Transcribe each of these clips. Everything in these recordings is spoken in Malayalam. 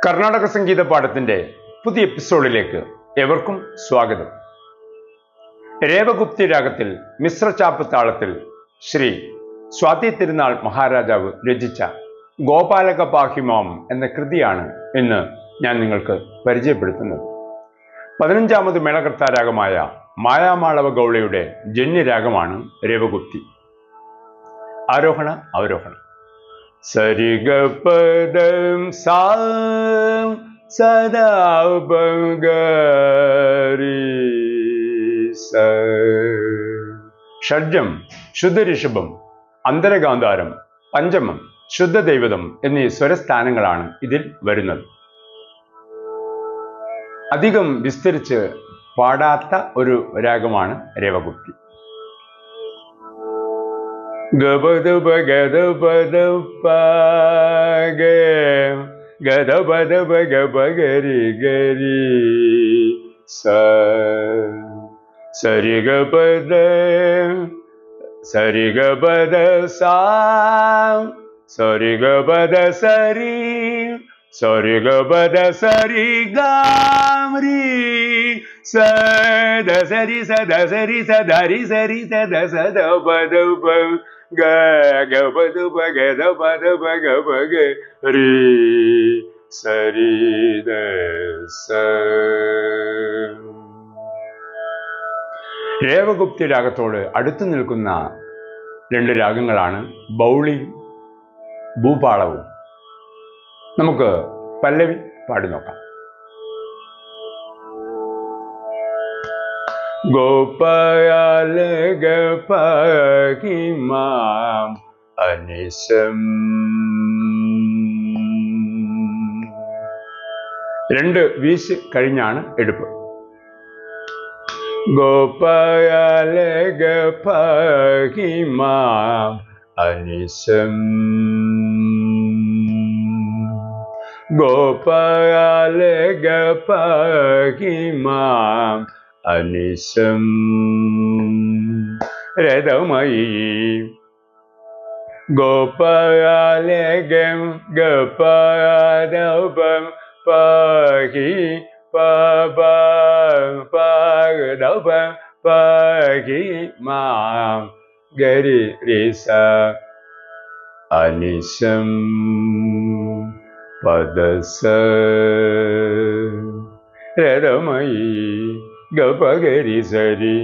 കർണാടക സംഗീത പാഠത്തിന്റെ പുതിയ എപ്പിസോഡിലേക്ക് ഏവർക്കും സ്വാഗതം. രേവഗുപ്തി രാഗത്തിൽ മിശ്രചാപ്പ് താളത്തിൽ ശ്രീ സ്വാതി തിരുനാൾ മഹാരാജാവ് രചിച്ച ഗോപാലക പാഹിമാം എന്ന കൃതിയാണ് ഇന്ന് ഞാൻ നിങ്ങൾക്ക് പരിചയപ്പെടുത്തുന്നത്. 15ാമത് മേളകർത്താരാഗമായ മായാമാളവ ഗൗളയുടെ ജന്യരാഗമാണ് രേവഗുപ്തി. ആരോഹണ അവരോഹണം. സരിഗപദം സാം സദാ ബംഗരി സ. ഷഡ്ജം, ശുദ്ധരിഷഭം, അന്തരഗാന്ധാരം, പഞ്ചമം, ശുദ്ധദൈവതം എന്നീ സ്വരസ്ഥാനങ്ങളാണ് ഇതിൽ വരുന്നത്. അധികം വിസ്തരിച്ച് പാടാത്ത ഒരു രാഗമാണ് രേവഗുപ്തി. ഗപദപ ഗദപദപ ഗദപദപ ഗപഗരി ഗരി സ. സരിഗപദ സരിഗപദ സാ സരിഗപദ സരി സരിഗപദ സരി ഗാമരി സദ സരി സദ സരി സദരി സരി സദ സദ പദപ ഗപദപ ഗദപദപ ഗപഗരി സരി ദ സ. രേവഗുപ്തി രാഗത്തോട് അടുത്തു നിൽക്കുന്ന രണ്ട് രാഗങ്ങളാണ് ബൗളിയും ഭൂപാളവും. നമുക്ക് പല്ലവി പാടി നോക്കാം. ഗോപാലക പാഹിമാം അനിശം. രണ്ട് വീശ് കഴിഞ്ഞാണ് എടുപ്പ്. ഗോപാലക പാഹിമാം അനിശം. ഗോപാലക പാഹിമാം അനിശം. രഥമയി ഗോപാലകം ഗപാദപം പാഹി പാദപം പാഹി മാം ഗരി റിസ അനിശം പദസ. രഥമയി ഗപഗരി സരി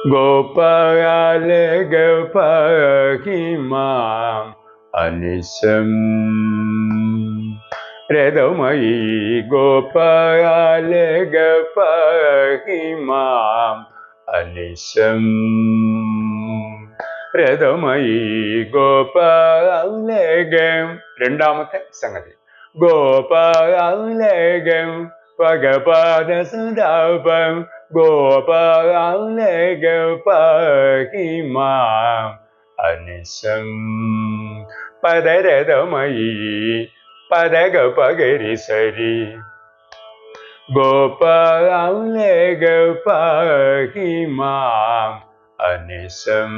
ഗോപാലക പാഹിമാം അനിശം. രഥമയി ഗോപാലക പാഹിമാം അനിശം. രഥമയി ഗോപാലകം. രണ്ടാമത്തെ സംഗതി. ഗോപാലകം പഗപാദ സുധാപം ഗോപാലക പാഹിമാം അനിശം. പദരഥമയി പദഗ പഗരി സരി ഗോപാലക പാഹിമാം അനിശം.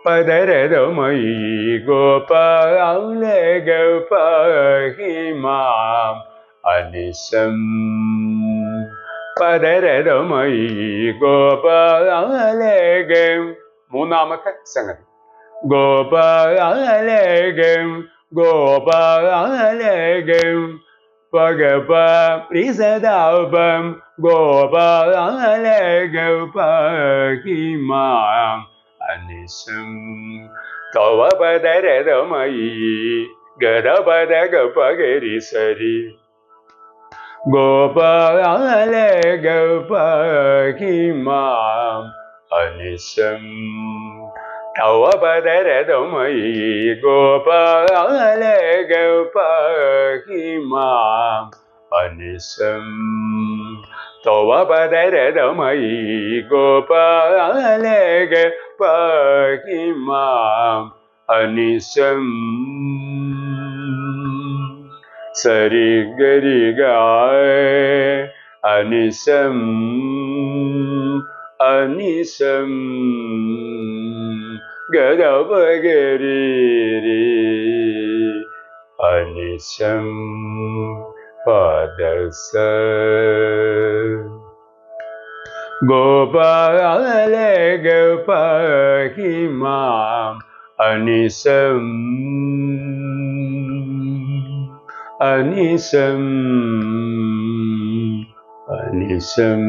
പദരഥമയി ഗോപാലക പാഹിമാം അനിശം. പദരഥമയി ഗോപാലകം. മൂന്നാമത്തെ സംഗതി. ഗോപാലകം ഗോപാലകം പഗപ പ്രിസദാപം ഗോപാലക പാഹിമാം അനിശം. തവ പദരഥമയി ഗദപദ ഗപഗരി സരി ഗോപാലക പാഹിമാം അനിശം. തവ പദരഥമയി ഗോപാലക പാഹിമാം അനിശം. തവ പദരഥമയി ഗോപാലക പാഹിമാം അനിശം. സരി ഗരി ഗായ അനിശം അനിശം ഗദപഗരി അനിശം പദസ ഗോപാല ഗപഹി മാം അനിശം അനിശം അനിശം.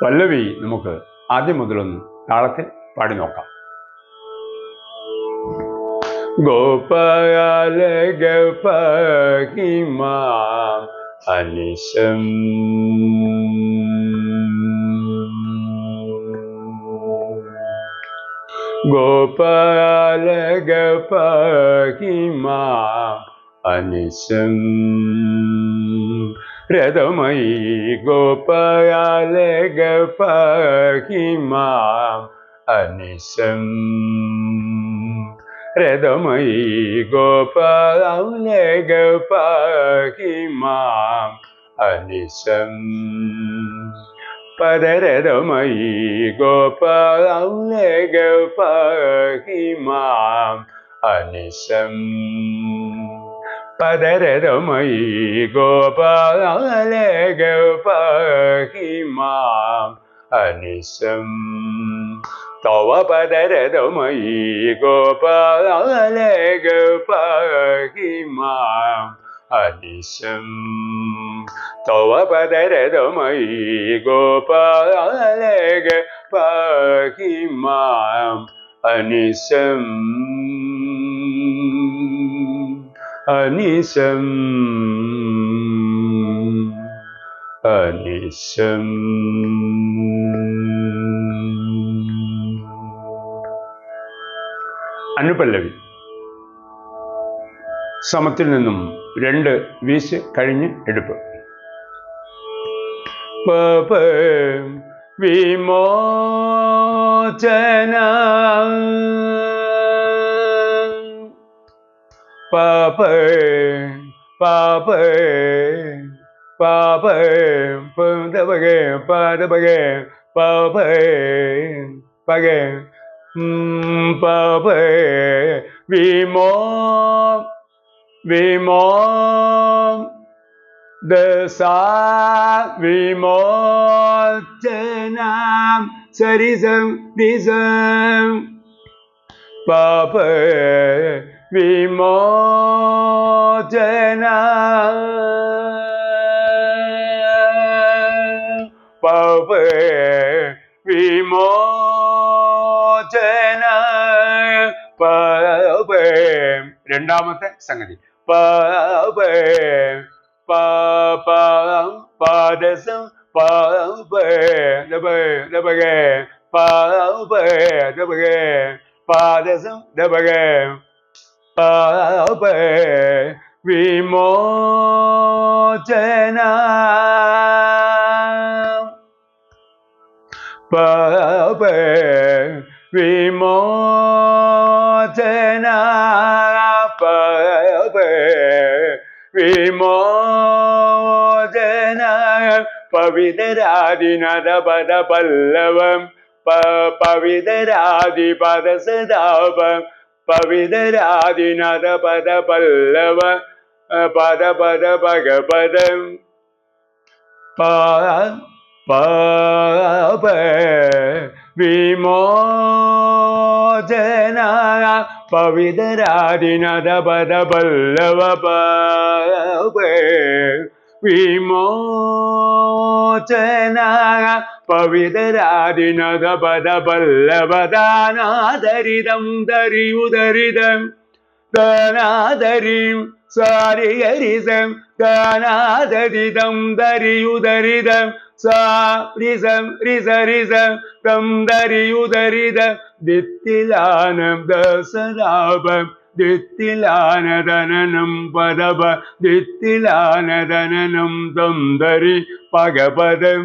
പല്ലവി നമുക്ക് ആദ്യം മുതലൊന്ന് താളത്തിൽ പാടി നോക്കാം. ഗോപാല ഗപഹി മാം അനിശം ഗോപാല ഗപഹി മാം അനിശം രഥമയി ഗോപാല ഗപഹി മാം അനിശം രഥമയി ഗോപാല ഗപഹി മാം അനിശം പദരഥമയി ഗോപാല ഗപഹി മാം അനിശം പദരഥമയി ഗോപാല ഗപഹി മാം അനിശം തവ പദരഥമയി ഗോപാല ഗപഹി മാം അനിശം തവ പദരഥമയി ഗോപാല ഗപഹി മാം അനിശം അനിശം അനിശം. അനുപല്ലവി സമത്തിൽ നിന്നും 2 വീശ് കഴിഞ്ഞ് എടുപ്പ്. പപ വിമോചന പപ പപ പപ പദപഗേ പദപഗേ പപ പഗേ പപ വിമോ വിമോ ദസ വിമോചനം സരിസം ദിസം പപ വിമോചനം പപ വിമോചനം പപ. രണ്ടാമത്തെ സംഗതി പപ പപ പാദസം പപ ദപ ദപഗേ പപ ദപഗേ പാദസം ദപഗേ പപ വിമോചനം പപ വിമോചനം പപ വിമോചനം പവിതരാദിനദ പദ പല്ലവം പവിതരാദി പദ സദാപം പവിതരാദിനദ പദ പല്ലവ പദ പദ ഭഗപദം പപ വിമോചന പവിതരാദിനദ പദ പല്ലവ പപ വിമോചന പവിതരാദിനദ പദ പല്ലവ ദാനാദരിതം ദരിയുദരിതം ദാനാദരിം സാരിഹരിസം ദാനാദരിതം ദരിയുദരിതം സാരിസം റിസരിസം തം ദരിയുദരിതം ദിത്തിലാനം ദസലാപം ദിത്തിലാനദനനം പദപ ദിത്തിലാനദനനം തം ദരി പഗപദം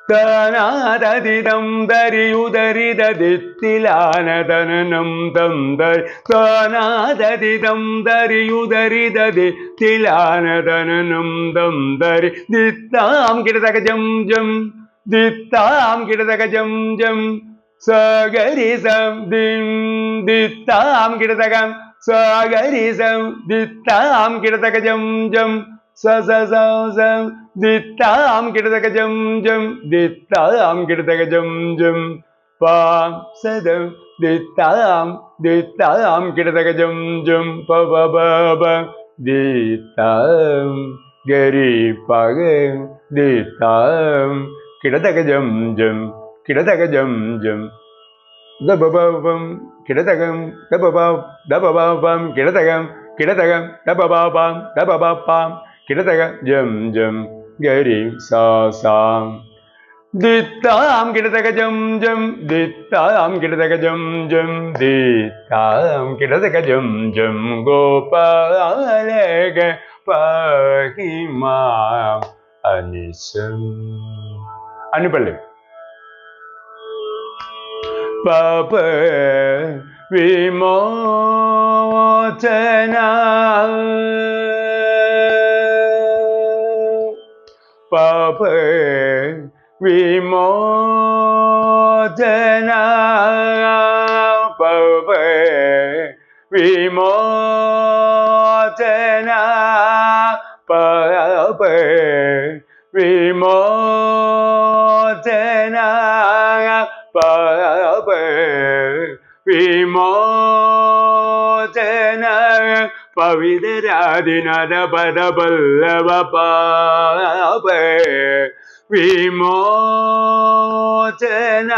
താനാദതിദം ദരിയുദരിത ദിത്തിലാനദനനം തം ദരി താനാദതിദം ദരിയുദരിത ദിത്തിലാനദനനം തം ദരി ദിത്താം കിടതക ജം ജം ദിത്താം കിടതക ജം ജം സഗരിസം ദിം ദിത്താം കിടതകം സഗരിസം ദിത്താം കിടതക ജം ജം സസം ദിത്താം കിടതക ജം ജം ദിത്താം കിടതക ജം ജം പാം സദം ദിത്താം ദിത്താം കിടതക ജം ജം പവ ദിത്താം ഗരി പഗ ദിത്താം കിടതക ജം ജം കിടതക ജം ജം ദബബം കിടതകം ദബബം കിടതകം കിടതകം ദബബം ദബബം കിടതക ജം ജം ഗരി സാം ദിത്താം കിടതക ജം ജം ദിത്താം കിടതക ജം ജം ദിത്താം കിടതക ജം ജം ഗോപാലക പാഹി മാം അനിസം അനുപല്ലവി പാപ വിമോചന പാപ വിമോചന പാപ വിമോചന പാപ വിമോചന പാപ വിമോചന പവിതരാദിനദ പദപല്ലവ പാപ വിമോചന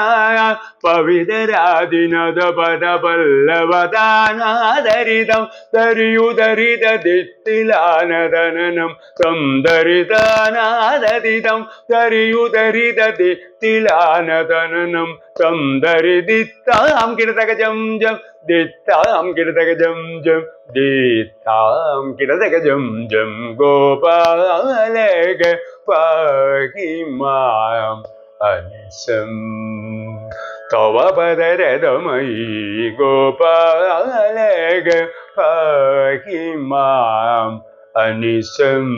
പവിതരാദിനദ പദപല്ലവദാനാദരിതം ദരിയുദരിത ദിത്തിലാനദനനം തം ദരിദാനാദരിതം ദരിയുദരിത ദിത്തിലാനദനനം തം ദരിദിത്താം കിടതക ജം ജം ദിത്താം കിടതക ജം ജം ദിത്താം കിടതക ജം ജം ഗോപാലക പാഹി മാം അനിസം തവ പദരഥമയി ഗോപാലക പാഹി മാം അനിസം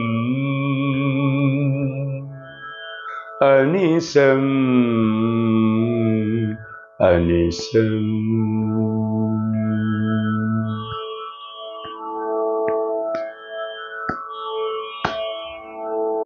അനിസം അനിസം